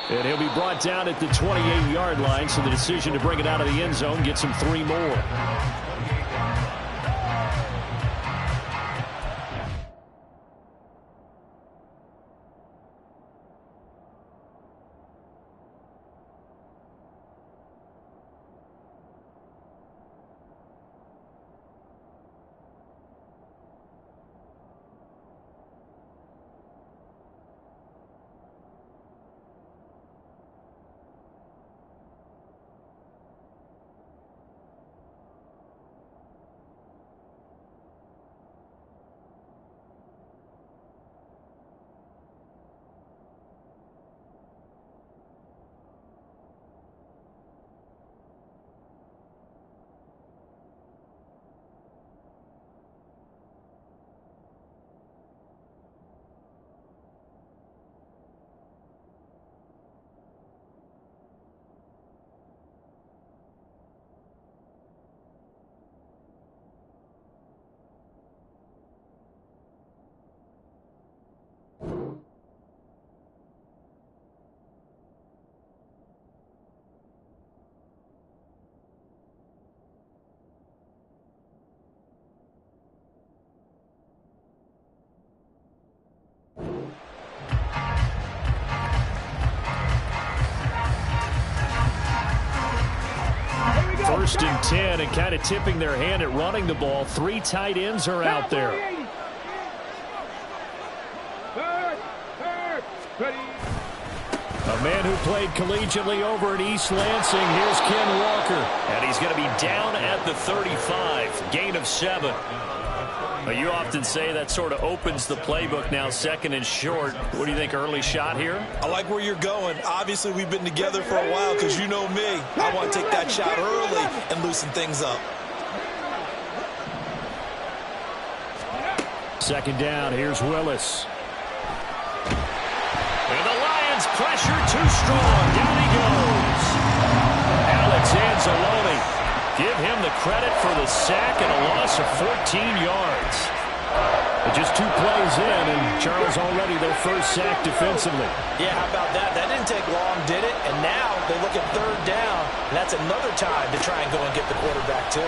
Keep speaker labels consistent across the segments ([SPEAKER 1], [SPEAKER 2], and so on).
[SPEAKER 1] And he'll be brought down at the 28-yard line, so the decision to bring it out of the end zone gets him 3 more. First and 10, and kind of tipping their hand at running the ball. 3 tight ends are out there. A man who played collegiately over at East Lansing. Here's Ken Walker. And he's going to be down at the 35. Gain of 7. You often say that sort of opens the playbook now, 2nd and short. What do you think, early shot here?
[SPEAKER 2] I like where you're going. Obviously, we've been together for a while because you know me. I want to take that shot early and loosen things up.
[SPEAKER 1] 2nd down, here's Willis. And the Lions pressure too strong. Down he goes. Alex Anzalone. Give him the credit for the sack and a loss of 14 yards. But just 2 plays in, and Charles already their first sack defensively.
[SPEAKER 2] Yeah, how about that? That didn't take long, did it? And now they look at 3rd down, and that's another time to try and go and get the quarterback, too.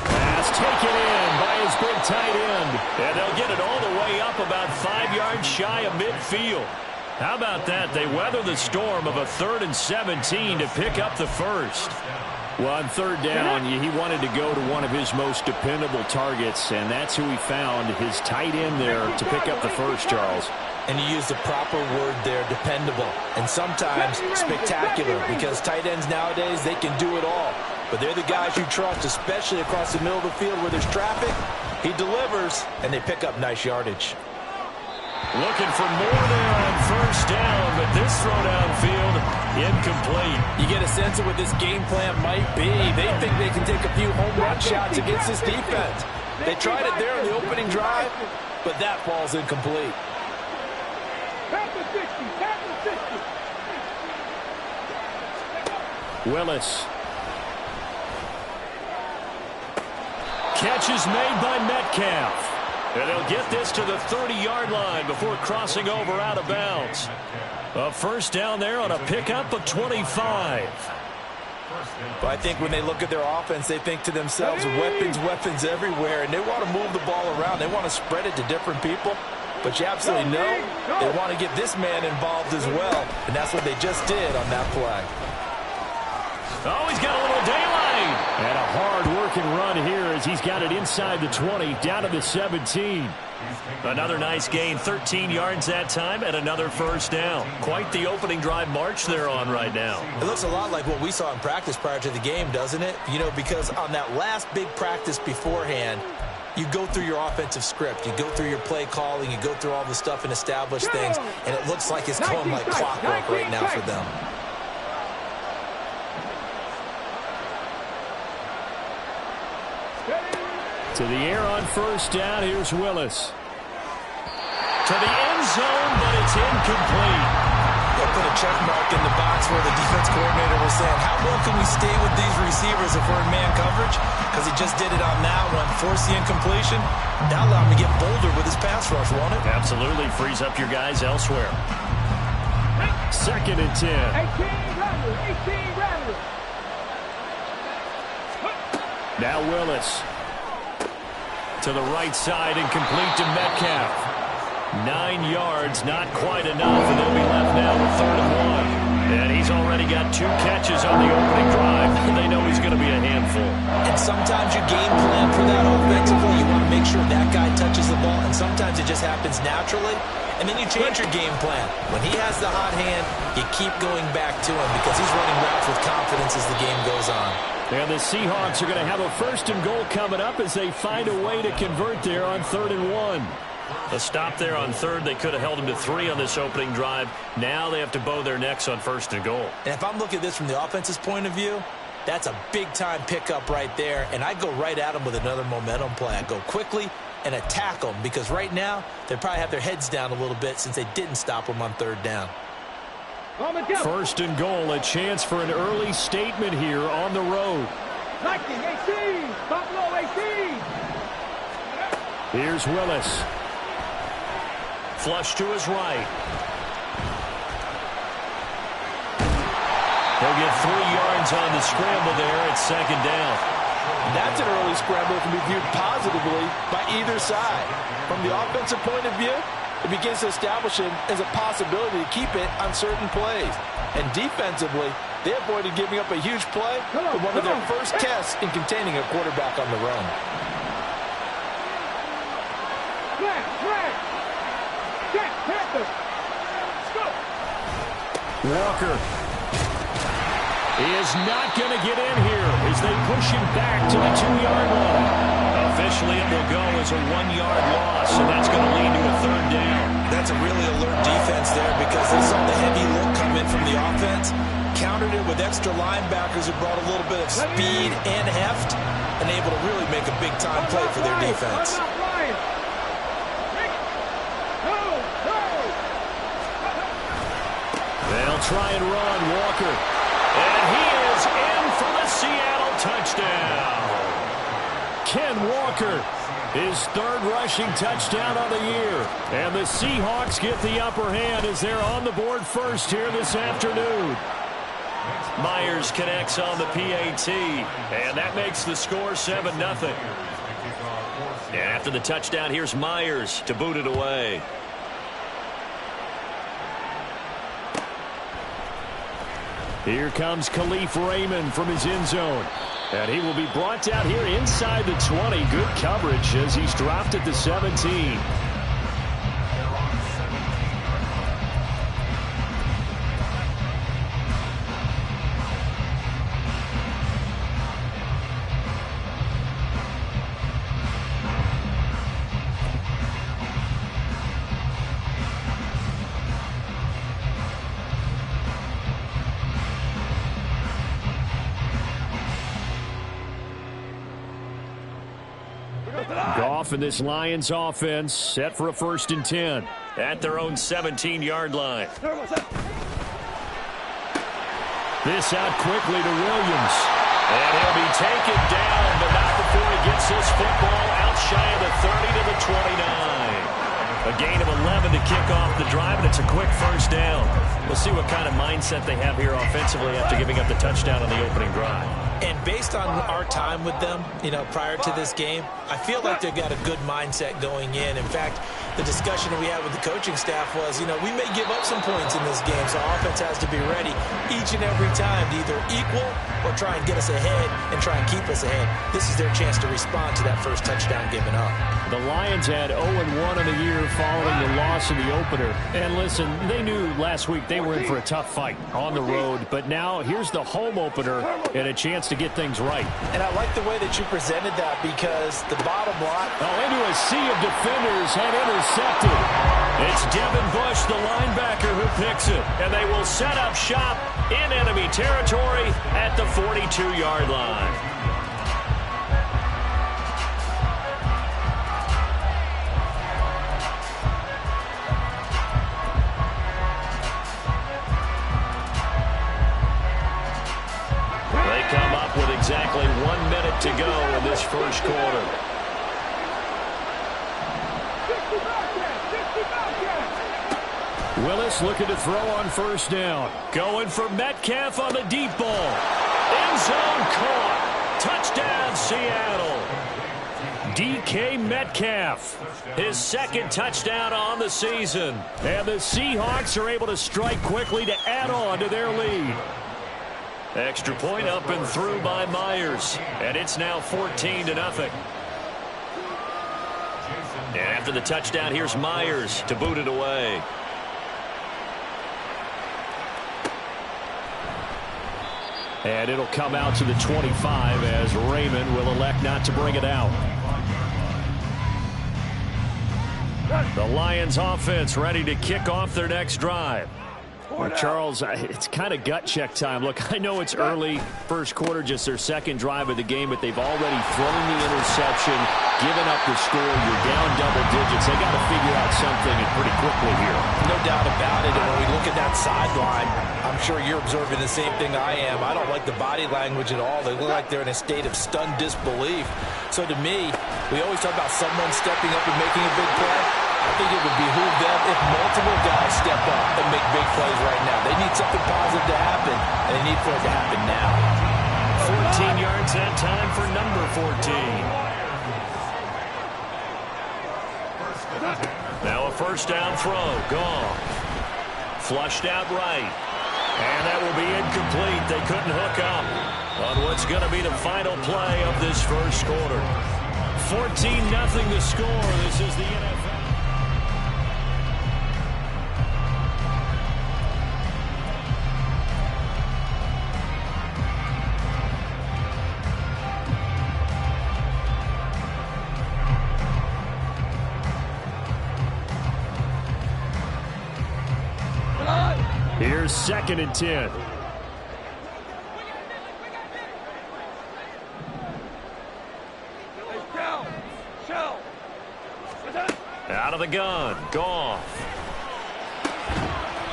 [SPEAKER 1] Pass taken in by his big tight end. And they'll get it all the way up about 5 yards shy of midfield. How about that? They weather the storm of a 3rd and 17 to pick up the first. Well, on 3rd down, he wanted to go to one of his most dependable targets, and that's who he found, his tight end there, to pick up the first, Charles.
[SPEAKER 2] And you used the proper word there, dependable, and sometimes spectacular, because tight ends nowadays, they can do it all. But they're the guys you trust, especially across the middle of the field where there's traffic. He delivers, and they pick up nice yardage.
[SPEAKER 1] Looking for more there on 1st down, but this throw downfield, incomplete.
[SPEAKER 2] You get a sense of what this game plan might be. They think they can take a few home run shots against this defense. They tried it there in the opening drive, but that falls incomplete.
[SPEAKER 1] Willis. Catch is made by Metcalf. And they'll get this to the 30-yard line before crossing over out of bounds. A 1st down there on a pickup of 25.
[SPEAKER 2] But I think when they look at their offense, they think to themselves, weapons everywhere, and they want to move the ball around. They want to spread it to different people. But you absolutely know they want to get this man involved as well, and that's what they just did on that play.
[SPEAKER 1] Oh, he's got a little daylight. And a hard-working run here as he's got it inside the 20, down to the 17. Another nice gain, 13 yards that time, and another 1st down. Quite the opening drive march they're on right now.
[SPEAKER 2] It looks a lot like what we saw in practice prior to the game, doesn't it? You know, because on that last big practice beforehand, you go through your offensive script. You go through your play calling. You go through all the stuff and establish things, and it looks like it's going like clockwork right now for them.
[SPEAKER 1] To the air on 1st down, here's Willis. To the end zone, but it's incomplete.
[SPEAKER 2] They'll put a check mark in the box where the defense coordinator was saying, how well can we stay with these receivers if we're in man coverage? Because he just did it on that one. Force the incompletion. That'll allow him to get bolder with his pass rush, won't it?
[SPEAKER 1] Absolutely. Frees up your guys elsewhere. 2nd and 10.
[SPEAKER 3] 18 rather.
[SPEAKER 1] Now Willis. To the right side and complete to Metcalf. 9 yards, not quite enough, and they'll be left now with 3rd and 1. And he's already got 2 catches on the opening drive. They know he's going to be a handful.
[SPEAKER 2] And sometimes you game plan for that offensively. You want to make sure that guy touches the ball, and sometimes it just happens naturally. And then you change your game plan. When he has the hot hand, you keep going back to him because he's running routes with confidence as the game goes on.
[SPEAKER 1] And the Seahawks are going to have a 1st and goal coming up as they find a way to convert there on 3rd and 1. A stop there on 3rd. They could have held him to 3 on this opening drive. Now they have to bow their necks on 1st and goal.
[SPEAKER 2] And if I'm looking at this from the offense's point of view, that's a big-time pickup right there. And I go right at them with another momentum play. I go quickly and attack them because right now they probably have their heads down a little bit since they didn't stop them on 3rd down.
[SPEAKER 1] 1st and goal, a chance for an early statement here on the road.
[SPEAKER 3] 18, Buffalo 18.
[SPEAKER 1] Here's Willis. Flush to his right. He'll get 3 yards on the scramble there at 2nd down.
[SPEAKER 2] That's an early scramble that can be viewed positively by either side. From the offensive point of view, it begins to establish it as a possibility to keep it on certain plays. And defensively, they avoided giving up a huge play with one of their first tests in containing a quarterback on the run.
[SPEAKER 1] Walker is not going to get in here as they push him back to the 2-yard line. Officially, it will go as a 1-yard loss, and that's going to lead to a 3rd down.
[SPEAKER 2] That's a really alert defense there because they saw the heavy look come in from the offense, countered it with extra linebackers who brought a little bit of speed and heft, and able to really make a big-time play for their defense.
[SPEAKER 1] They'll try and run Walker. And he is in for the Seattle touchdown. Ken Walker, his 3rd rushing touchdown of the year. And the Seahawks get the upper hand as they're on the board first here this afternoon. Myers connects on the PAT, and that makes the score 7-0. And after the touchdown, here's Myers to boot it away. Here comes Khalif Raymond from his end zone. And he will be brought down here inside the 20. Good coverage as he's dropped at the 17. Goff and this Lions offense set for a 1st and 10 at their own 17-yard line. This out quickly to Williams. And he'll be taken down, but not before he gets this football out shy of the 30 to the 29. A gain of 11 to kick off the drive, and it's a quick 1st down. We'll see what kind of mindset they have here offensively after giving up the touchdown on the opening drive.
[SPEAKER 2] And based on our time with them, prior to this game, I feel like they've got a good mindset going in. In fact, the discussion that we had with the coaching staff was, we may give up some points in this game, so our offense has to be ready each and every time to either equal or try and get us ahead and try and keep us ahead. This is their chance to respond to that first touchdown given up.
[SPEAKER 1] The Lions had 0-1 in the year following the loss in the opener. And listen, they knew last week they were in for a tough fight on the road, but now here's the home opener and a chance to get things right.
[SPEAKER 2] And I like the way that you presented that because the bottom line...
[SPEAKER 1] into a sea of defenders and intercepted. It's Devin Bush, the linebacker, who picks it. And they will set up shop in enemy territory at the 42-yard line. With exactly 1 minute to go in this first quarter. Willis looking to throw on first down. Going for Metcalf on the deep ball. End zone caught. Touchdown, Seattle. DK Metcalf, his second touchdown on the season. And the Seahawks are able to strike quickly to add on to their lead. Extra point up and through by Myers. And it's now 14-0. And after the touchdown, here's Myers to boot it away. And it'll come out to the 25 as Raymond will elect not to bring it out. The Lions offense ready to kick off their next drive. Well, Charles, it's kind of gut check time. Look, I know it's early, first quarter, just their second drive of the game, but they've already thrown the interception, given up the score. You're down double digits. They got to figure out something pretty quickly here.
[SPEAKER 2] No doubt about it. And when we look at that sideline, I'm sure you're observing the same thing I am. I don't like the body language at all. They look like they're in a state of stunned disbelief. So to me, we always talk about someone stepping up and making a big play. I think it would behoove them if multiple guys step up and make big plays right now. They need something positive to happen, and they need for it to happen now.
[SPEAKER 1] 14 yards that time for number 14. Now a first down throw. Gone. Flushed out right. And that will be incomplete. They couldn't hook up on what's going to be the final play of this first quarter. 14-0 the score. This is the NFL. Here's 2nd and 10. Out of the gun. Goff.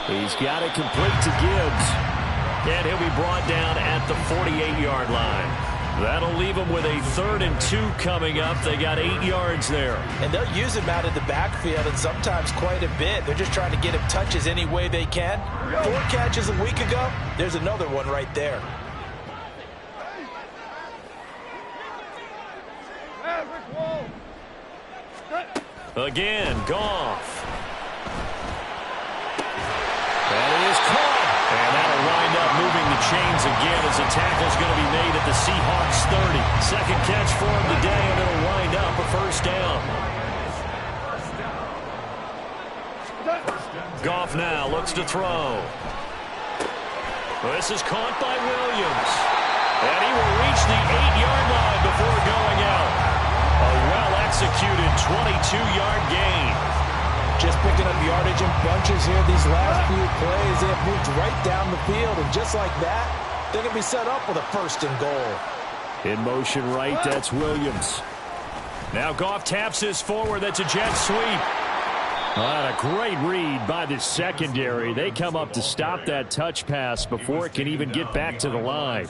[SPEAKER 1] He's got it complete to Gibbs. And he'll be brought down at the 48-yard line. That'll leave them with a 3rd and 2 coming up. They got 8 yards there.
[SPEAKER 2] And they'll use him out of the backfield and sometimes quite a bit. They're just trying to get him touches any way they can. 4 catches a week ago. There's another one right there.
[SPEAKER 1] Again, Goff. And it is caught. And that'll wind up moving the chains again as the tackle's going to be made at the Seahawks 30. Second catch for him today, and it'll wind up a first down. Goff now looks to throw. This is caught by Williams. And he will reach the 8-yard line before going out. A well-executed 22-yard gain.
[SPEAKER 2] Just picking up yardage in bunches here these last few plays. They have moved right down the field, and just like that, they're going to be set up with a 1st and goal.
[SPEAKER 1] In motion right, that's Williams. Now Goff taps this forward. That's a jet sweep. A great read by the secondary. They come up to stop that touch pass before it can even get back to the line.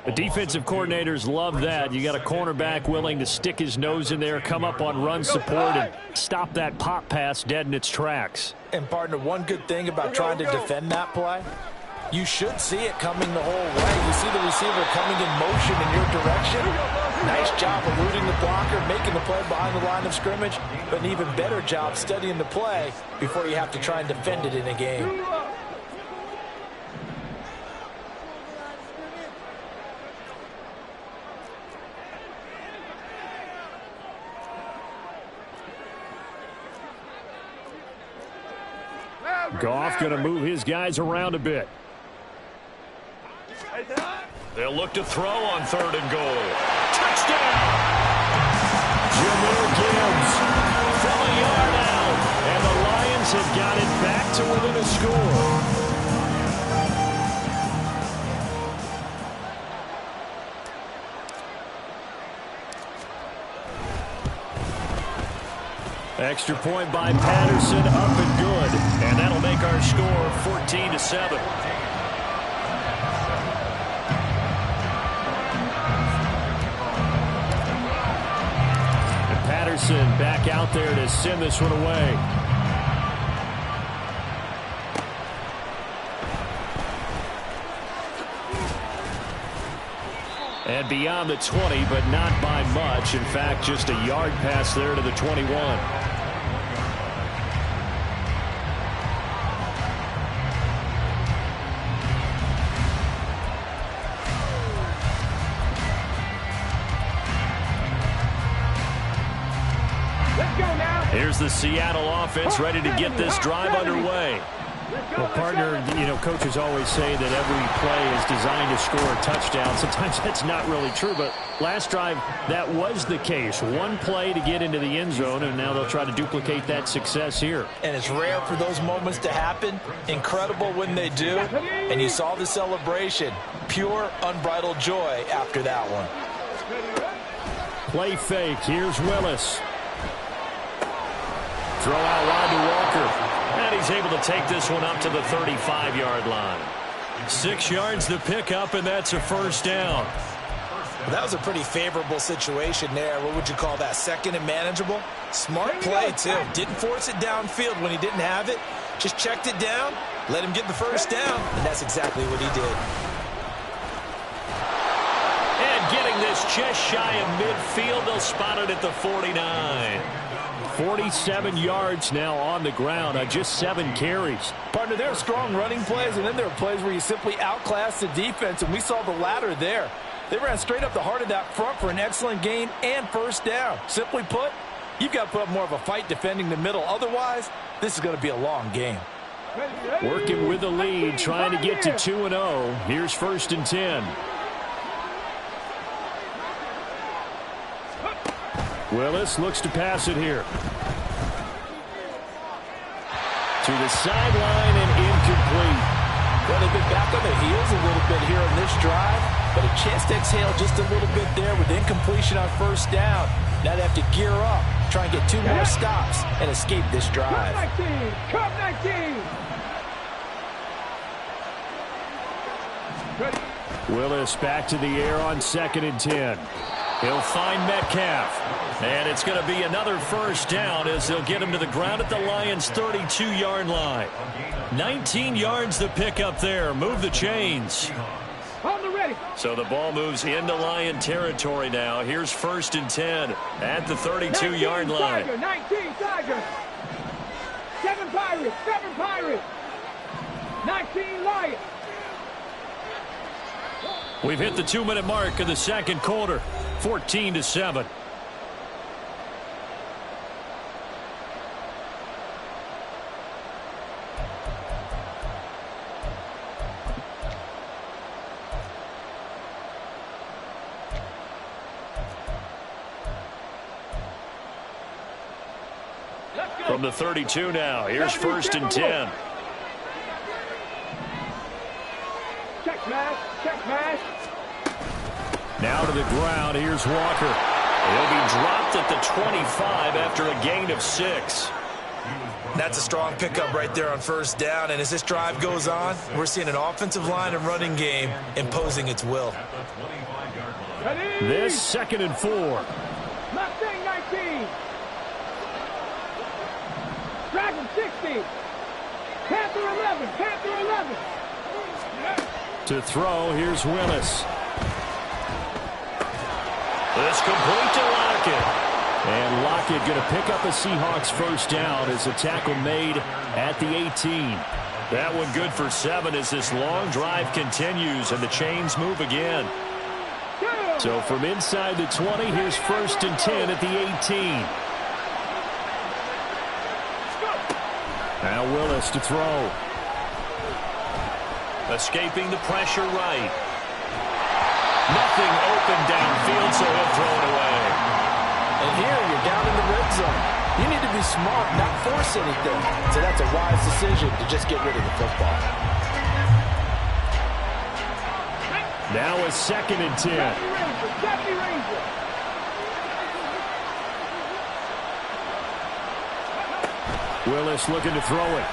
[SPEAKER 1] The defensive coordinators love that. You got a cornerback willing to stick his nose in there, come up on run support, and stop that pop pass dead in its tracks.
[SPEAKER 2] And, partner, one good thing about trying to defend that play, you should see it coming the whole way. You see the receiver coming in motion in your direction. Nice job eluding the blocker, making the play behind the line of scrimmage, but an even better job studying the play before you have to try and defend it in a game.
[SPEAKER 1] Goff going to move his guys around a bit. They'll look to throw on 3rd and goal. Touchdown! Jahmyr Gibbs from a yard out. And the Lions have got it back to within a score. Extra point by Patterson, up and good. And that'll make our score 14-7. And Patterson back out there to send this one away. And beyond the 20, but not by much. In fact, just a yard pass there to the 21.
[SPEAKER 3] Let's go now.
[SPEAKER 1] Here's the Seattle offense ready to get this drive underway.
[SPEAKER 3] Well,
[SPEAKER 1] partner, coaches always say that every play is designed to score a touchdown. Sometimes that's not really true, but last drive, that was the case. One play to get into the end zone, and now they'll try to duplicate that success here.
[SPEAKER 2] And it's rare for those moments to happen. Incredible when they do. And you saw the celebration. Pure, unbridled joy after that one.
[SPEAKER 1] Play fake. Here's Willis. Throw out wide to Walker. And he's able to take this one up to the 35-yard line. 6 yards to pick up, and that's a first down.
[SPEAKER 2] Well, that was a pretty favorable situation there. What would you call that? Second and manageable? Smart play, too. Didn't force it downfield when he didn't have it. Just checked it down, let him get the first down, and that's exactly what he did.
[SPEAKER 1] And getting this just shy of midfield, they'll spot it at the 49. 47 yards now on the ground on just 7 carries.
[SPEAKER 2] Partner, there are strong running plays, and then there are plays where you simply outclass the defense, and we saw the latter there. They ran straight up the heart of that front for an excellent gain and first down. Simply put, you've got to put up more of a fight defending the middle. Otherwise, this is going to be a long game.
[SPEAKER 1] Working with the lead, trying to get to 2-0. Here's 1st and 10. Willis looks to pass it here. To the sideline and incomplete.
[SPEAKER 2] Well, they've been back on their heels a little bit here on this drive, but a chance to exhale just a little bit there with incompletion on first down. Now they have to gear up, try and get 2 more stops, and escape this drive.
[SPEAKER 3] Cup 19.
[SPEAKER 1] Willis back to the air on 2nd and 10. He'll find Metcalf. And it's going to be another first down as they'll get him to the ground at the Lions' 32-yard line. 19 yards to pick up there. Move the chains.
[SPEAKER 3] On the ready.
[SPEAKER 1] So the ball moves into Lion territory now. Here's 1st and 10 at the 32-yard line.
[SPEAKER 3] 19 Tigers. 7 Pirates. 7 Pirates. 19 Lions.
[SPEAKER 1] We've hit the 2-minute mark of the second quarter. 14-7. From the 32 now, here's 1st and 10.
[SPEAKER 3] Check smash, check smash.
[SPEAKER 1] Now to the ground, here's Walker. He'll be dropped at the 25 after a gain of 6.
[SPEAKER 2] That's a strong pickup right there on first down, and as this drive goes on, we're seeing an offensive line and running game imposing its will.
[SPEAKER 3] Ready.
[SPEAKER 1] This 2nd and 4.
[SPEAKER 3] Mustang 19. Dragon 60. Panther 11. Panther 11.
[SPEAKER 1] To throw, here's Willis. This complete to Lockett. And Lockett going to pick up a Seahawks first down as a tackle made at the 18. That one good for 7 as this long drive continues and the chains move again. So from inside the 20, here's 1st and 10 at the 18. Now Willis to throw. Escaping the pressure right. Nothing open downfield, so he'll throw it away.
[SPEAKER 2] And here you're down in the red zone. You need to be smart, not force anything. So that's a wise decision to just get rid of the football.
[SPEAKER 1] Now a 2nd and 10. Willis looking to throw it.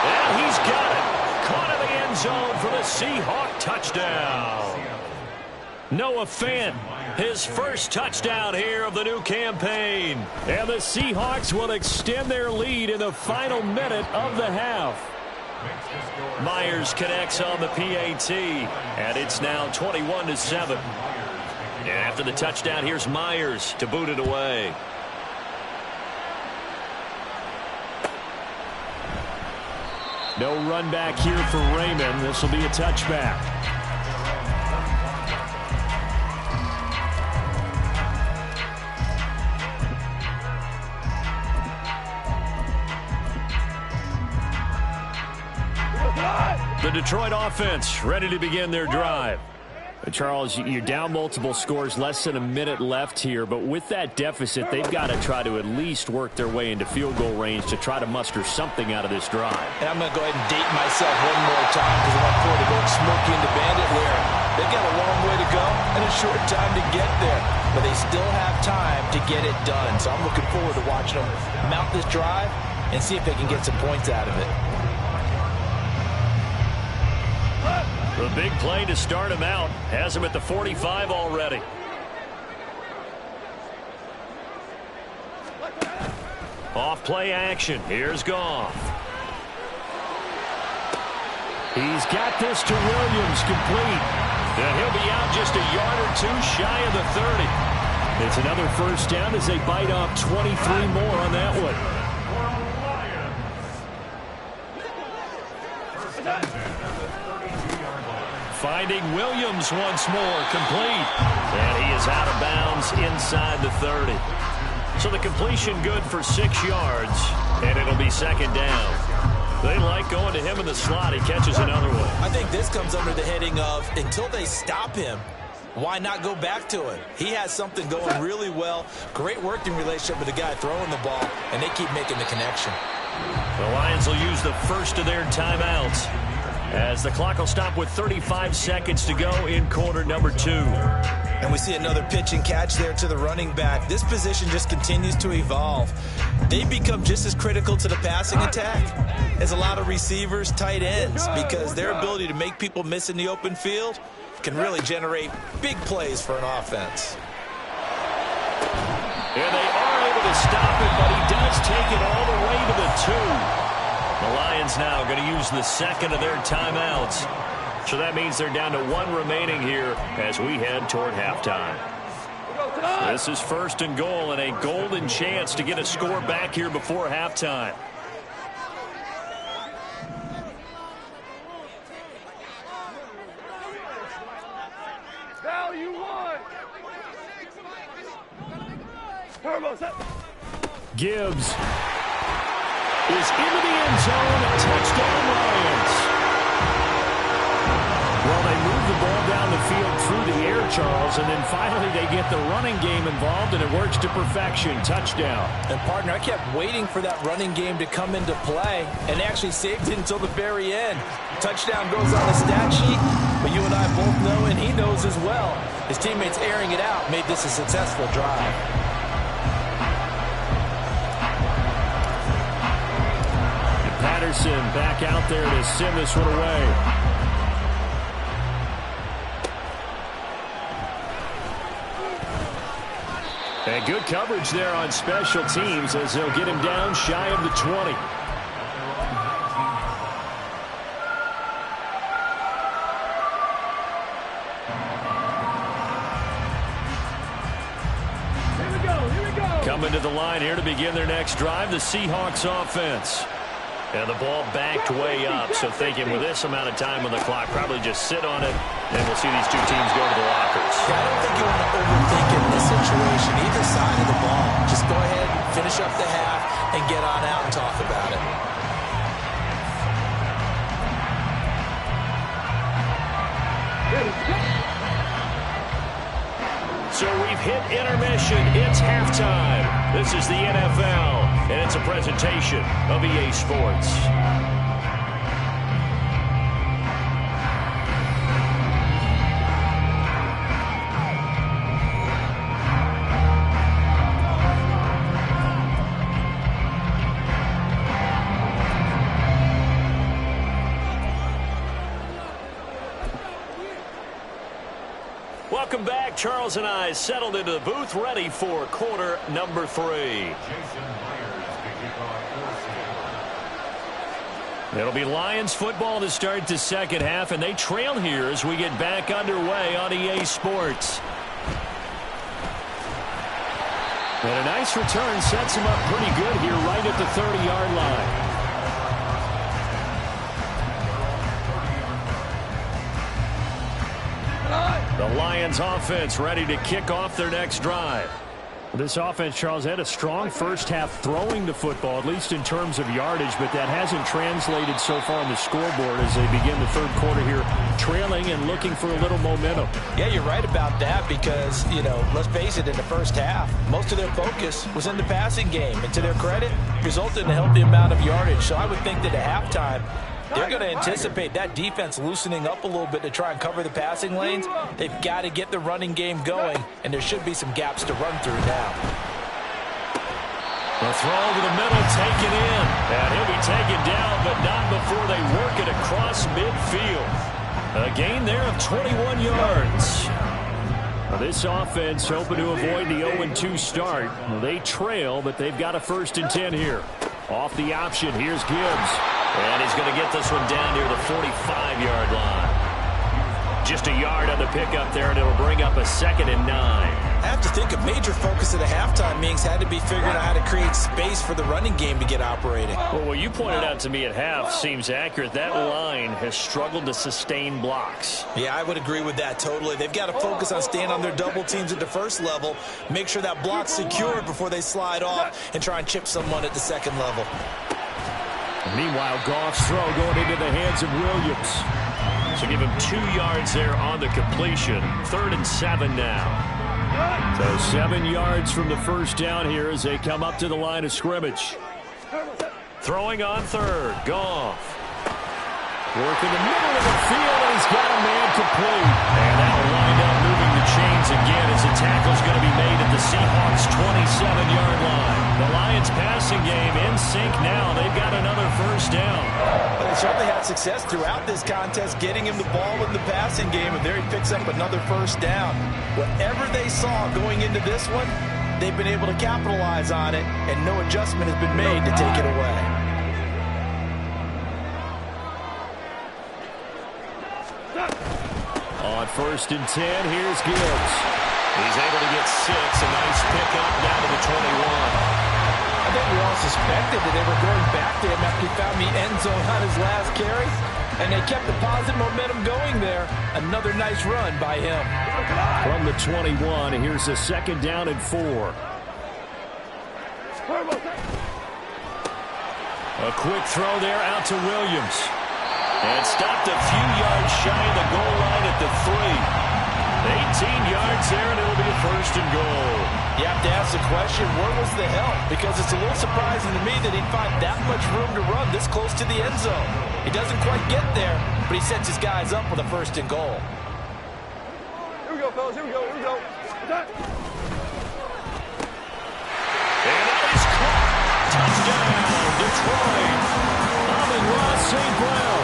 [SPEAKER 1] And he's got it. Caught in the end zone for the Seahawk touchdown. Noah Fant, his first touchdown here of the new campaign. And the Seahawks will extend their lead in the final minute of the half. Myers connects on the PAT, and it's now 21-7. And after the touchdown, here's Myers to boot it away. No run back here for Raymond. This will be a touchback. The Detroit offense ready to begin their drive. Charles, you're down multiple scores, less than a minute left here, but with that deficit, they've got to try to at least work their way into field goal range to try to muster something out of this drive.
[SPEAKER 2] And I'm going to go ahead and date myself one more time because I want Ford to go smoky into bandit wear. They've got a long way to go and a short time to get there, but they still have time to get it done. So I'm looking forward to watching them mount this drive and see if they can get some points out of it.
[SPEAKER 1] The big play to start him out. Has him at the 45 already. Off play action. Here's Goff. He's got this to Williams, complete. And he'll be out just a yard or two shy of the 30. It's another first down as they bite off 23 more on that one. Finding Williams once more, complete. And he is out of bounds inside the 30. So the completion good for 6 yards, and it'll be second down. They like going to him in the slot. He catches another one.
[SPEAKER 2] I think this comes under the heading of until they stop him, why not go back to it? He has something going really well. Great working relationship with the guy throwing the ball, and they keep making the connection.
[SPEAKER 1] The Lions will use the first of their timeouts as the clock will stop with 35 seconds to go in quarter number 2.
[SPEAKER 2] And we see another pitch and catch there to the running back. This position just continues to evolve. They become just as critical to the passing attack as a lot of receivers, tight ends, because their ability to make people miss in the open field can really generate big plays for an offense.
[SPEAKER 1] And they are able to stop it, but he does take it all the way to the 2. The Lions now going to use the second of their timeouts. So that means they're down to 1 remaining here as we head toward halftime. This is first and goal and a golden chance to get a score back here before halftime.
[SPEAKER 3] Value one.
[SPEAKER 1] Gibbs is into the end zone. Touchdown, Lions. Well, they move the ball down the field through the air, Charles, and then finally they get the running game involved, and it works to perfection. Touchdown.
[SPEAKER 2] And, partner, I kept waiting for that running game to come into play and actually saved it until the very end. Touchdown goes on the stat sheet, but you and I both know, and he knows as well, his teammates airing it out made this a successful drive.
[SPEAKER 1] Patterson back out there to send this one away. And good coverage there on special teams as they'll get him down shy of the 20.
[SPEAKER 3] Here we go.
[SPEAKER 1] Coming to the line here to begin their next drive, the Seahawks offense. And the ball backed way up, so thinking with this amount of time on the clock, probably just sit on it, and we'll see these two teams go to the lockers.
[SPEAKER 2] Yeah, I don't think you want to overthink in this situation, either side of the ball. Just go ahead, finish up the half, and get on out and talk about it.
[SPEAKER 1] So we've hit intermission. It's halftime. This is the NFL, and it's a presentation of EA Sports. Welcome back. Charles and I settled into the booth, ready for quarter number 3. It'll be Lions football to start the second half, and they trail here as we get back underway on EA Sports. And a nice return sets him up pretty good here right at the 30-yard line. The Lions offense ready to kick off their next drive. This offense, Charles, had a strong first half throwing the football, at least in terms of yardage, but that hasn't translated so far on the scoreboard as they begin the third quarter here, trailing and looking for a little momentum.
[SPEAKER 2] Yeah, you're right about that because, you know, let's face it, in the first half, most of their focus was in the passing game. And to their credit, resulted in a healthy amount of yardage. So I would think that at halftime, they're going to anticipate that defense loosening up a little bit to try and cover the passing lanes. They've got to get the running game going, and there should be some gaps to run through now.
[SPEAKER 1] The throw over the middle, taken in. And he'll be taken down, but not before they work it across midfield. A gain there of 21 yards. Now this offense hoping to avoid the 0-2 start. They trail, but they've got a 1st and 10 here. Off the option, here's Gibbs. And he's going to get this one down near the 45-yard line. Just a yard on the pickup there, and it'll bring up a 2nd and 9.
[SPEAKER 2] I have to think a major focus at the halftime meetings had to be figuring out how to create space for the running game to get operating.
[SPEAKER 1] Well, what you pointed out to me at half seems accurate. That line has struggled to sustain blocks.
[SPEAKER 2] Yeah, I would agree with that totally. They've got to focus on staying on their double teams at the first level, make sure that block's secured before they slide off, and try and chip someone at the second level.
[SPEAKER 1] Meanwhile, Goff's throw going into the hands of Williams. So give him 2 yards there on the completion. 3rd and 7 now. So 7 yards from the first down here as they come up to the line of scrimmage. Throwing on 3rd. Goff. Work in the middle of the field, and he's got a man complete. And that'll wind up moving the chains again as the tackle's going to be made at the Seahawks' 27-yard line. The Lions passing game in sync now. They've got another 1st down.
[SPEAKER 2] Well, they certainly had success throughout this contest getting him the ball in the passing game, and there he picks up another 1st down. Whatever they saw going into this one, they've been able to capitalize on it, and no adjustment has been made to take it away.
[SPEAKER 1] On 1st and 10, here's Gibbs. He's able to get 6. A nice pickup down to the 21.
[SPEAKER 2] I think we all suspected that they were going back to him after he found the end zone on his last carry, and they kept the positive momentum going there. Another nice run by him.
[SPEAKER 1] From the 21, here's a 2nd down and 4. A quick throw there out to Williams. And stopped a few yards shy of the goal line at the 3. 18 yards there, and it'll be a 1st and goal.
[SPEAKER 2] You have to ask the question, where was the help? Because it's a little surprising to me that he'd find that much room to run this close to the end zone. He doesn't quite get there, but he sets his guys up with a 1st and goal.
[SPEAKER 3] Here we go, fellas. Here we go. Here we go.
[SPEAKER 1] And that is caught. Touchdown, Detroit. Amon-Ra St. Brown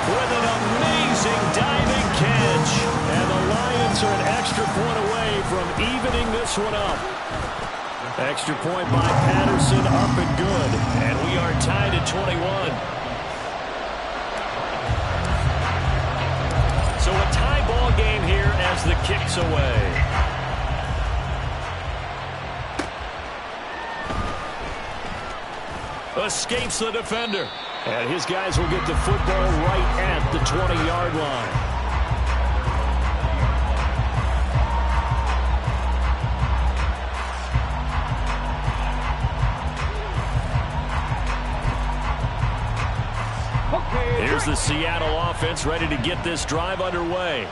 [SPEAKER 1] with an amazing diving catch. And the Lions are an extra point away from evening this one up. Extra point by Patterson, up and good. And we are tied at 21. So a tie ball game here as the kick's away. Escapes the defender. And his guys will get the football right at the 20-yard line. Here's the Seattle offense ready to get this drive underway.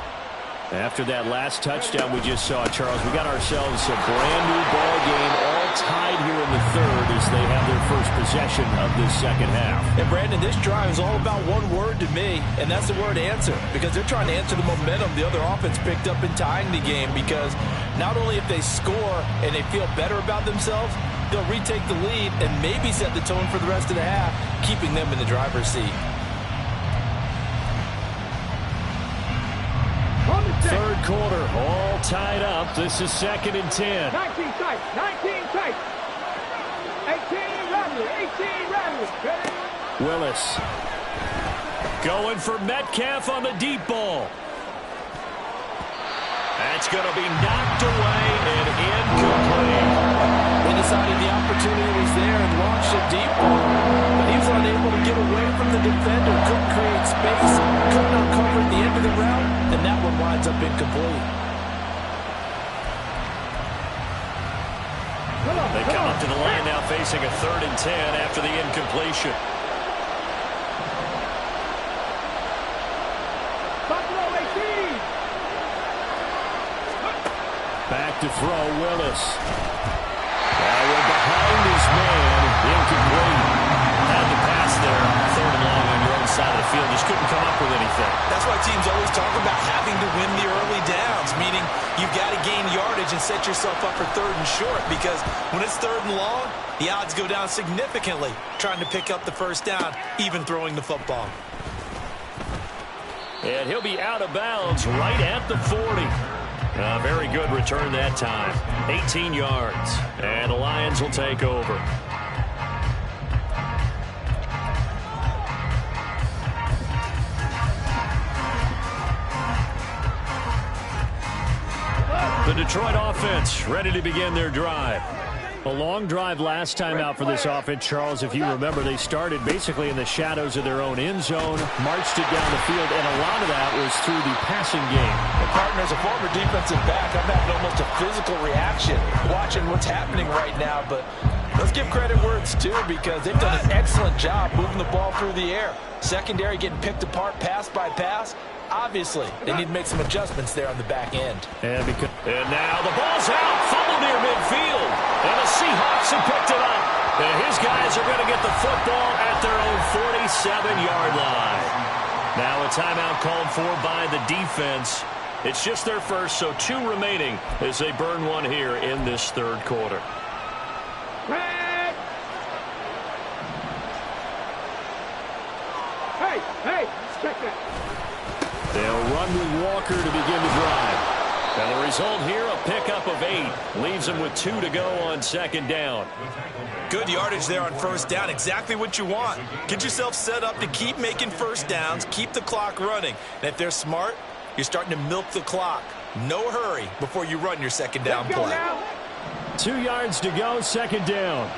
[SPEAKER 1] After that last touchdown we just saw, Charles, we got ourselves a brand new ball game, all tied here in the 3rd as they have their first possession of this second half.
[SPEAKER 2] And Brandon, this drive is all about one word to me, and that's the word answer, because they're trying to answer the momentum the other offense picked up in tying the game, because not only if they score and they feel better about themselves, they'll retake the lead and maybe set the tone for the rest of the half, keeping them in the driver's seat.
[SPEAKER 1] 3rd quarter, all tied up. This is 2nd and 10.
[SPEAKER 3] 19 tight. 19 tight. 18 Radley. 18 Radley.
[SPEAKER 1] Willis Going for Metcalf on the deep ball. That's going to be knocked away and incomplete.
[SPEAKER 2] They decided the opportunity was there and launched a deep ball, but he was unable to get away from the defender, couldn't create space, couldn't uncover at the end of the route, and that one winds up incomplete.
[SPEAKER 1] They come up to the line now facing a 3rd and 10 after the incompletion. Back to throw, Willis. We're behind his man, incomplete. Had the pass there, 3rd and long on your own side of the field. Just couldn't come up with anything.
[SPEAKER 2] That's why teams always talk about having to win the early downs, meaning you've got to gain yardage and set yourself up for 3rd and short, because when it's 3rd and long, the odds go down significantly trying to pick up the 1st down, even throwing the football.
[SPEAKER 1] And he'll be out of bounds right at the 40. Very good return that time. 18 yards. And the Lions will take over. The Detroit offense ready to begin their drive. A long drive last time out for this offense, Charles. If you remember, they started basically in the shadows of their own end zone, marched it down the field, and a lot of that was through the passing game.
[SPEAKER 2] Well, partner, as a former defensive back, I'm having almost a physical reaction watching what's happening right now, but let's give credit where it's due, because they've done an excellent job moving the ball through the air. Secondary getting picked apart pass by pass. Obviously, they need to make some adjustments there on the back end.
[SPEAKER 1] And now the ball's out, fumble near midfield, and the Seahawks have picked it up. And his guys are going to get the football at their own 47-yard line. Now a timeout called for by the defense. It's just their first, so 2 remaining as they burn one here in this 3rd quarter.
[SPEAKER 3] Hey, check that.
[SPEAKER 1] They'll run with Walker to begin the drive. And the result here, a pickup of 8. Leaves them with 2 to go on 2nd down.
[SPEAKER 2] Good yardage there on 1st down. Exactly what you want. Get yourself set up to keep making 1st downs, keep the clock running. And if they're smart, you're starting to milk the clock. No hurry before you run your 2nd down play.
[SPEAKER 1] 2 yards to go, 2nd down.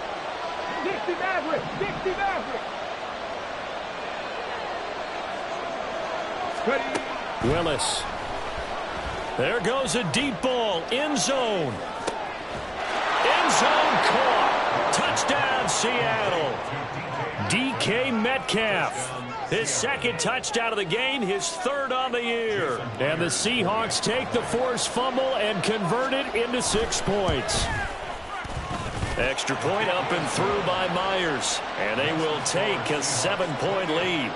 [SPEAKER 3] Dixie Maverick, Dixie Maverick. Ready.
[SPEAKER 1] Willis. There goes a deep ball. End zone. End zone caught. Touchdown, Seattle. DK Metcalf. His 2nd touchdown of the game, his 3rd on the year. And the Seahawks take the forced fumble and convert it into 6 points. Extra point up and through by Myers. And they will take a 7-point lead.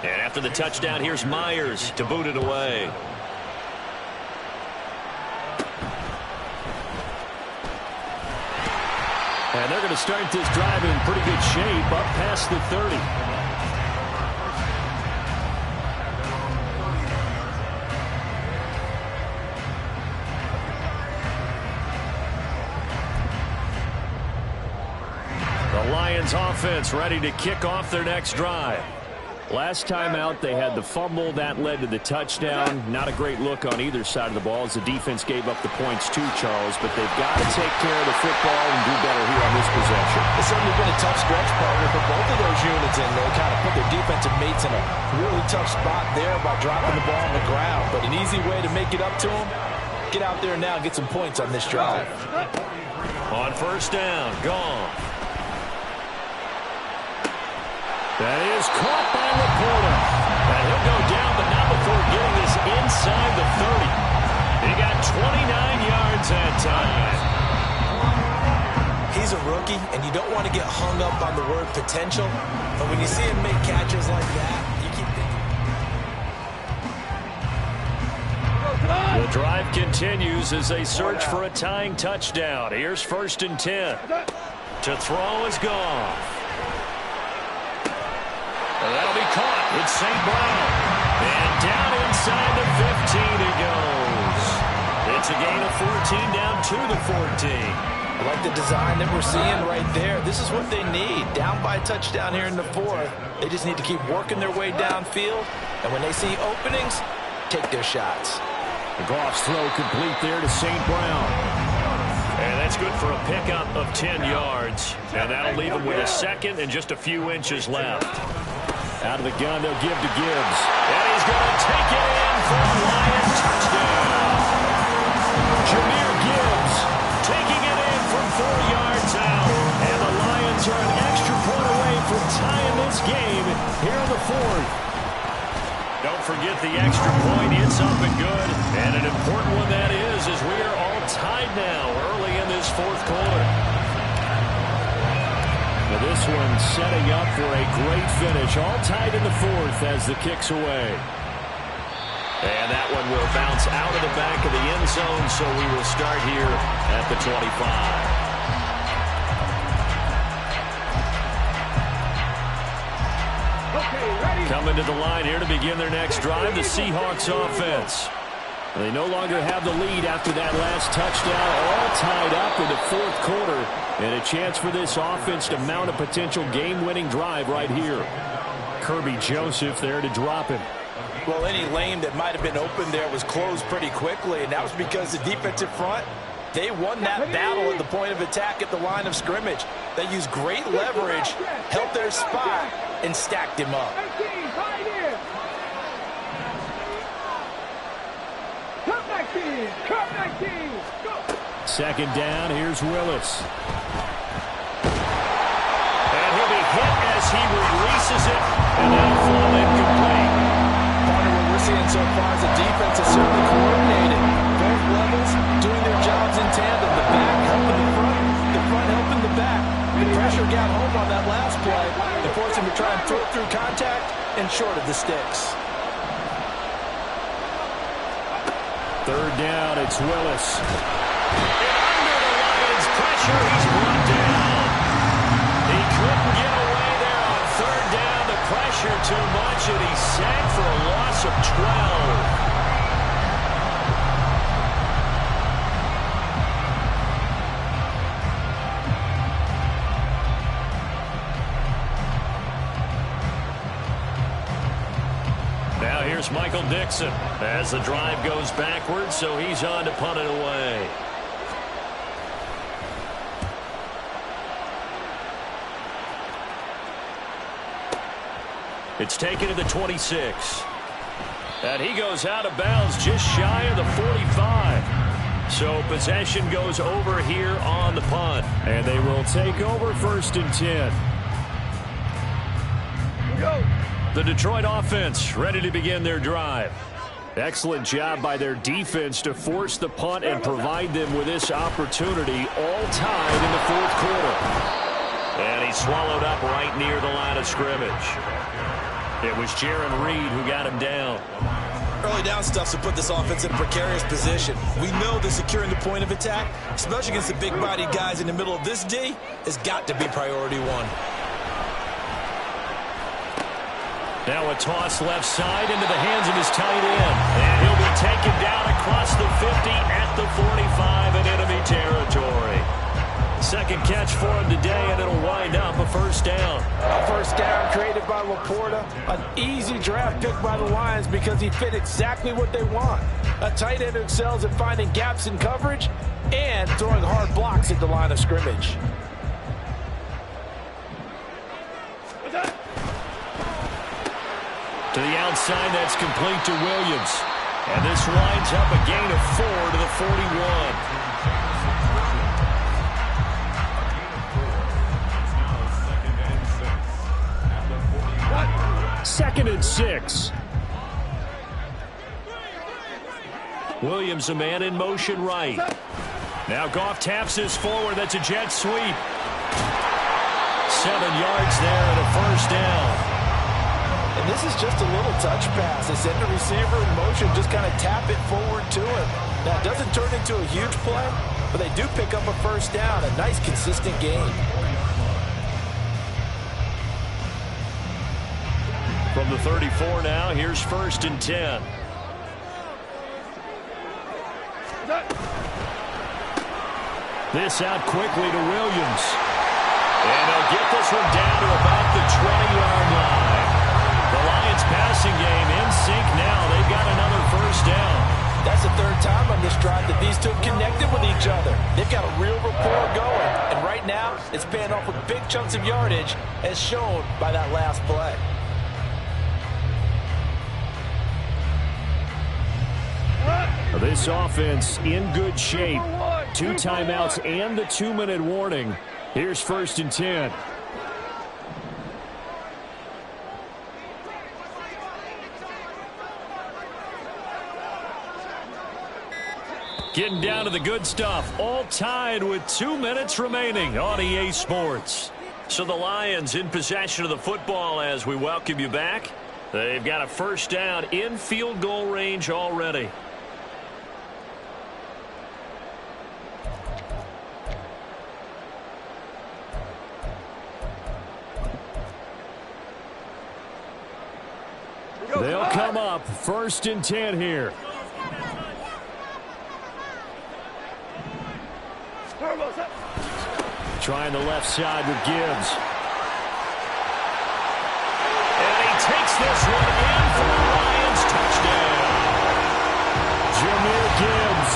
[SPEAKER 1] And after the touchdown, here's Myers to boot it away. And they're going to start this drive in pretty good shape up past the 30. The Lions offense ready to kick off their next drive. Last time out, they had the fumble. That led to the touchdown. Not a great look on either side of the ball as the defense gave up the points too, Charles. But they've got to take care of the football and do better here on this possession.
[SPEAKER 2] It's certainly been a tough stretch, partner, for both of those units, and they kind of put their defensive mates in a really tough spot there by dropping the ball on the ground. But an easy way to make it up to them, get out there now and get some points on this drive.
[SPEAKER 1] On 1st down, gone. That is caught by Laporta. And he'll go down, but not before getting this inside the 30. He got 29 yards that time.
[SPEAKER 2] He's a rookie, and you don't want to get hung up on the word potential. But when you see him make catches like that, you keep thinking.
[SPEAKER 1] The drive continues as they search for a tying touchdown. Here's 1st and 10. To throw is gone. That'll be caught. It's St. Brown. And down inside the 15 he goes. It's a gain of 14 down to the 14.
[SPEAKER 2] I like the design that we're seeing right there. This is what they need. Down by a touchdown here in the fourth. They just need to keep working their way downfield. And when they see openings, take their shots.
[SPEAKER 1] The Goff's throw complete there to St. Brown. And that's good for a pickup of 10 yards. And that'll leave him with a second and just a few inches left. Out of the gun, they'll give to Gibbs. And he's going to take it in for a Lions touchdown. Jahmyr Gibbs taking it in from 4 yards out. And the Lions are an extra point away from tying this game here in the fourth. Don't forget the extra point. It's up and good. And an important one that is, as we are all tied now early in this fourth quarter. Now this one setting up for a great finish. All tied in the fourth as the kick's away. And that one will bounce out of the back of the end zone, so we will start here at the 25. Coming to the line here to begin their next drive, the Seahawks offense. They no longer have the lead after that last touchdown, all tied up in the fourth quarter, and a chance for this offense to mount a potential game-winning drive right here. Kirby Joseph there to drop him.
[SPEAKER 2] Well, any lane that might have been open there was closed pretty quickly, and that was because the defensive front, they won that battle at the point of attack at the line of scrimmage. They used great leverage, held their spot, and stacked him up.
[SPEAKER 1] Second down, here's Willis. And he'll be hit as he releases it, and that'll fall incomplete.
[SPEAKER 2] Part of what we're seeing so far is the defense is certainly coordinated. Both levels doing their jobs in tandem. The back helping the front helping the back. The pressure got home on that last play and forced him to try and throw through contact and short of the sticks.
[SPEAKER 1] Third down, it's Willis. And under the Lions' pressure, he's brought down. He couldn't get away there on third down. The pressure too much, and he's sacked for a loss of 12. Now here's Michael Dixon as the drive goes backwards, so he's on to punt it away. It's taken to the 26. And he goes out of bounds just shy of the 45. So possession goes over here on the punt. And they will take over first and 10. Go. The Detroit offense ready to begin their drive. Excellent job by their defense to force the punt and provide them with this opportunity, all tied in the fourth quarter. And he swallowed up right near the line of scrimmage. It was Jaron Reed who got him down.
[SPEAKER 2] Early down stuff to put this offense in a precarious position. We know that securing the point of attack, especially against the big-bodied guys in the middle of this D, has got to be priority one.
[SPEAKER 1] Now a toss left side into the hands of his tight end. And he'll be taken down across the 50 at the 45 in enemy territory. Second catch for him today, and it'll wind up a first down.
[SPEAKER 2] A first down created by Laporta. An easy draft pick by the Lions because he fit exactly what they want. A tight end who excels at finding gaps in coverage and throwing hard blocks at the line of scrimmage.
[SPEAKER 1] To the outside, that's complete to Williams. And this winds up a gain of 4 to the 41. Second and 6. Williams, a man in motion right. Now Goff taps this forward. That's a jet sweep. 7 yards there and a first down.
[SPEAKER 2] And this is just a little touch pass. They send the receiver in motion, just kind of tap it forward to him. Now, it doesn't turn into a huge play, but they do pick up a first down. A nice, consistent gain.
[SPEAKER 1] From the 34 now, here's first and 10. This out quickly to Williams. And they'll get this one down to about the 20-yard line. The Lions passing game in sync now. They've got another first down.
[SPEAKER 2] That's the third time on this drive that these two have connected with each other. They've got a real rapport going. And right now, it's paying off with big chunks of yardage, as shown by that last play.
[SPEAKER 1] This offense in good shape. 2 timeouts and the 2-minute warning. Here's 1st and 10. Getting down to the good stuff. All tied with 2 minutes remaining on EA Sports. So the Lions in possession of the football as we welcome you back. They've got a first down in field goal range already. They'll come up 1st and 10 here. Trying the left side with Gibbs. And he takes this one in for the Lions touchdown. Jahmyr Gibbs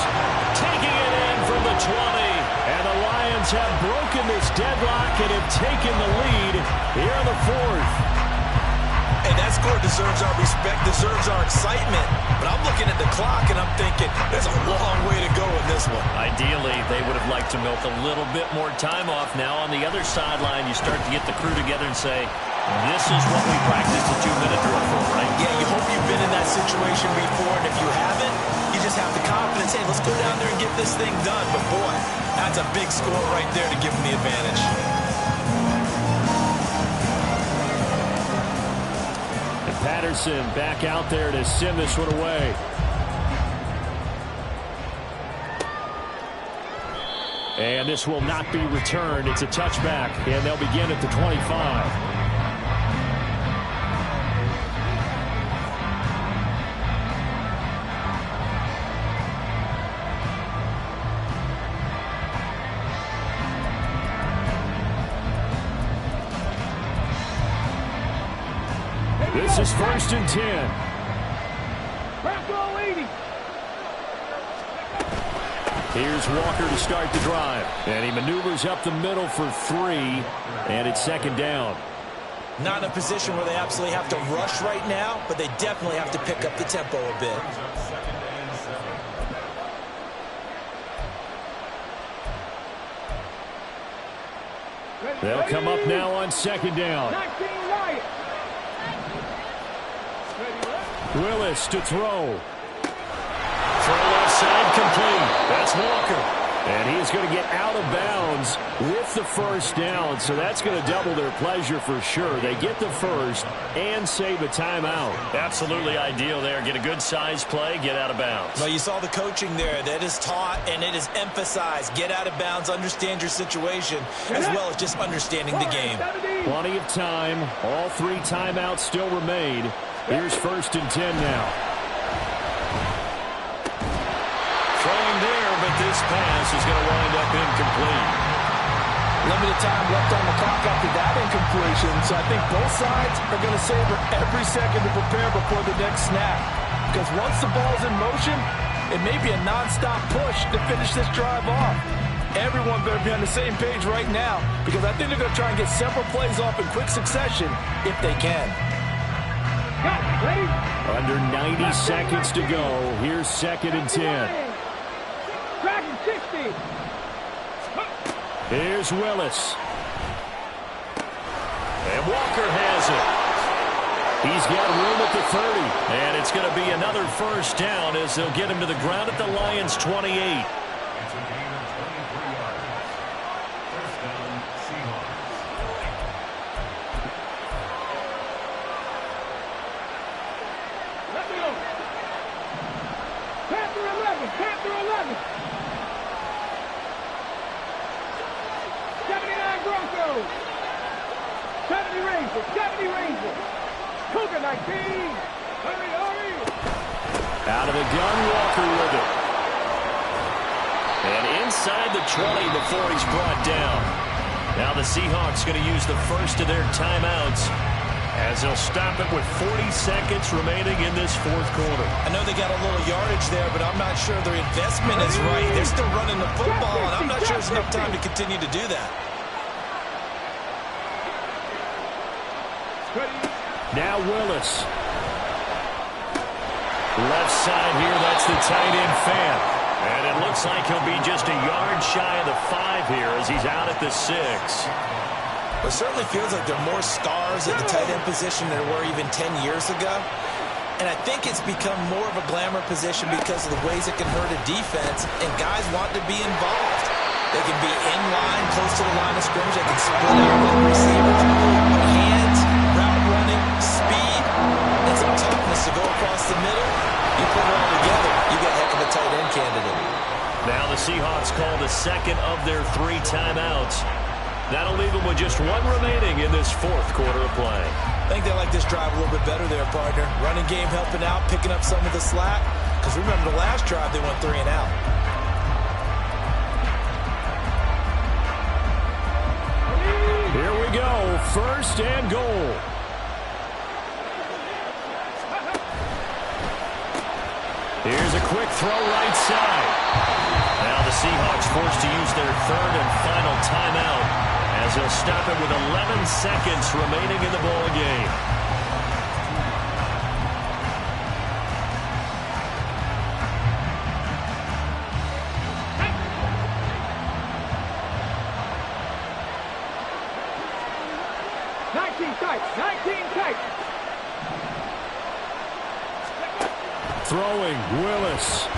[SPEAKER 1] taking it in from the 20. And the Lions have broken this deadlock and have taken the lead here in the 4th.
[SPEAKER 2] Hey, that score deserves our respect, deserves our excitement. But I'm looking at the clock, and I'm thinking there's a long way to go in this one.
[SPEAKER 1] Ideally, they would have liked to milk a little bit more time off. Now, on the other sideline, you start to get the crew together and say, this is what we practiced a 2-minute drill for, right?
[SPEAKER 2] Yeah, you hope you've been in that situation before, and if you haven't, you just have the confidence, hey, let's go down there and get this thing done. But, boy, that's a big score right there to give them the advantage.
[SPEAKER 1] Patterson back out there to send this one away. And this will not be returned. It's a touchback, and they'll begin at the 25. This is 1st and 10. Here's Walker to start the drive. And he maneuvers up the middle for 3. And it's 2nd down.
[SPEAKER 2] Not in a position where they absolutely have to rush right now, but they definitely have to pick up the tempo a bit.
[SPEAKER 1] They'll come up now on 2nd down. Willis to throw. Throw left side complete. That's Walker. And he's going to get out of bounds with the first down. So that's going to double their pleasure for sure. They get the first and save a timeout. Absolutely ideal there. Get a good size play, get out of bounds.
[SPEAKER 2] Well, you saw the coaching there. That is taught and it is emphasized. Get out of bounds, understand your situation, as well as just understanding the game.
[SPEAKER 1] Plenty of time. All 3 timeouts still remain. Here's 1st and 10 now. Throwing there, but this pass is going to wind up incomplete.
[SPEAKER 2] Limited time left on the clock after that incompletion, so I think both sides are going to savor every second to prepare before the next snap. Because once the ball's in motion, it may be a non-stop push to finish this drive off. Everyone better be on the same page right now, because I think they're going to try and get several plays off in quick succession if they can.
[SPEAKER 1] Under 90 seconds to go. Here's 2nd and 10. Here's Willis. And Walker has it. He's got room at the 30. And it's going to be another first down as they'll get him to the ground at the Lions' 28.
[SPEAKER 3] Panther 11. 79 Broncos. 70 Rangers. 70 Rangers. Cougar 19. Hurry.
[SPEAKER 1] Out of the gun, Walker with it. And inside the 20 before he's brought down. Now the Seahawks going to use the first of their timeouts as they'll stop it with 40 seconds remaining in this fourth quarter.
[SPEAKER 2] I know they got a little yardage there, but I'm not sure their investment is right. They're still running the football, and I'm not sure there's enough time to continue to do that.
[SPEAKER 1] Now Willis. Left side here, that's the tight end Fant. And it looks like he'll be just a yard shy of the 5 here as he's out at the 6.
[SPEAKER 2] It certainly feels like there are more stars at the tight end position than there were even 10 years ago. And I think it's become more of a glamour position because of the ways it can hurt a defense, and guys want to be involved. They can be in line, close to the line of scrimmage. They can split out with receivers, hands, route running, speed, and some toughness to go across the middle. You put it all together, you got a heck of a tight end candidate.
[SPEAKER 1] Now the Seahawks call the second of their 3 timeouts. That'll leave them with just 1 remaining in this fourth quarter of play.
[SPEAKER 2] I think they like this drive a little bit better there, partner. Running game helping out, picking up some of the slack. Because remember, the last drive, they went 3 and out.
[SPEAKER 1] Here we go, first and goal. Here's a quick throw right side. Now the Seahawks forced to use their 3rd and final timeout as they'll stop it with 11 seconds remaining in the ball game. Throwing, Willis.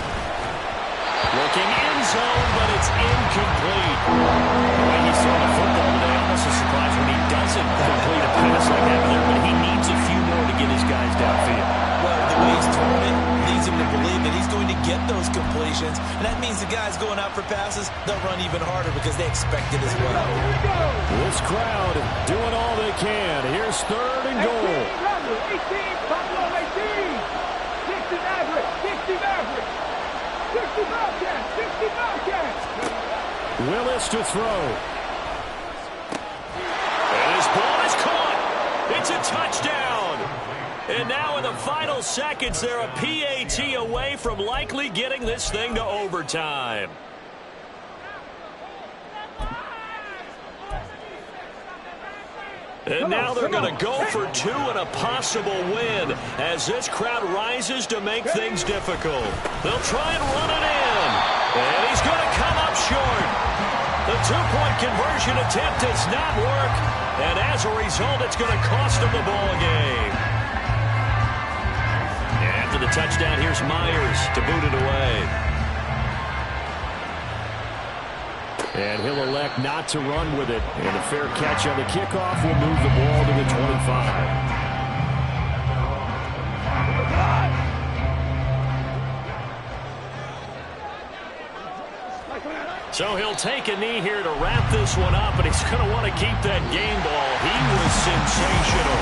[SPEAKER 1] Looking end zone, but it's incomplete. The way he saw the football today, almost a surprise when he doesn't complete a pass like that there, but he needs a few more to get his guys downfield.
[SPEAKER 2] Well, the way he's throwing it leads him to believe that he's going to get those completions, and that means the guys going out for passes, they'll run even harder because they expect it as well.
[SPEAKER 1] This crowd doing all they can. Here's 3rd and goal.
[SPEAKER 3] 18, Buffalo 18. 60 Maverick, 60 Maverick. 60 Bobcats, 60 Bobcats.
[SPEAKER 1] Willis to throw. And his ball is caught. It's a touchdown. And now in the final seconds, they're a PAT away from likely getting this thing to overtime. And now they're going to go for 2 and a possible win as this crowd rises to make things difficult. They'll try and run it in. And he's going to come up short. The 2-point conversion attempt does not work. And as a result, it's going to cost him the ball game. And after the touchdown, here's Myers to boot it away. And he'll elect not to run with it. And a fair catch on the kickoff will move the ball to the 25. So he'll take a knee here to wrap this one up, and he's going to want to keep that game ball. He was sensational.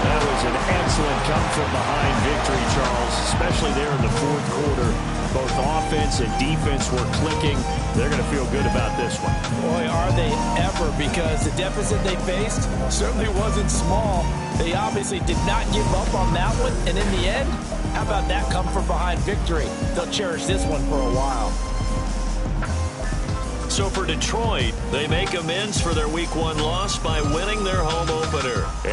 [SPEAKER 1] That was an excellent come-from-behind victory, Charles, especially there in the fourth quarter. Both offense and defense were clicking. They're going to feel good about this one.
[SPEAKER 2] Boy, are they ever, because the deficit they faced certainly wasn't small. They obviously did not give up on that one, and in the end, how about that come-from-behind victory? They'll cherish this one for a while.
[SPEAKER 1] So for Detroit, they make amends for their Week 1 loss by winning their home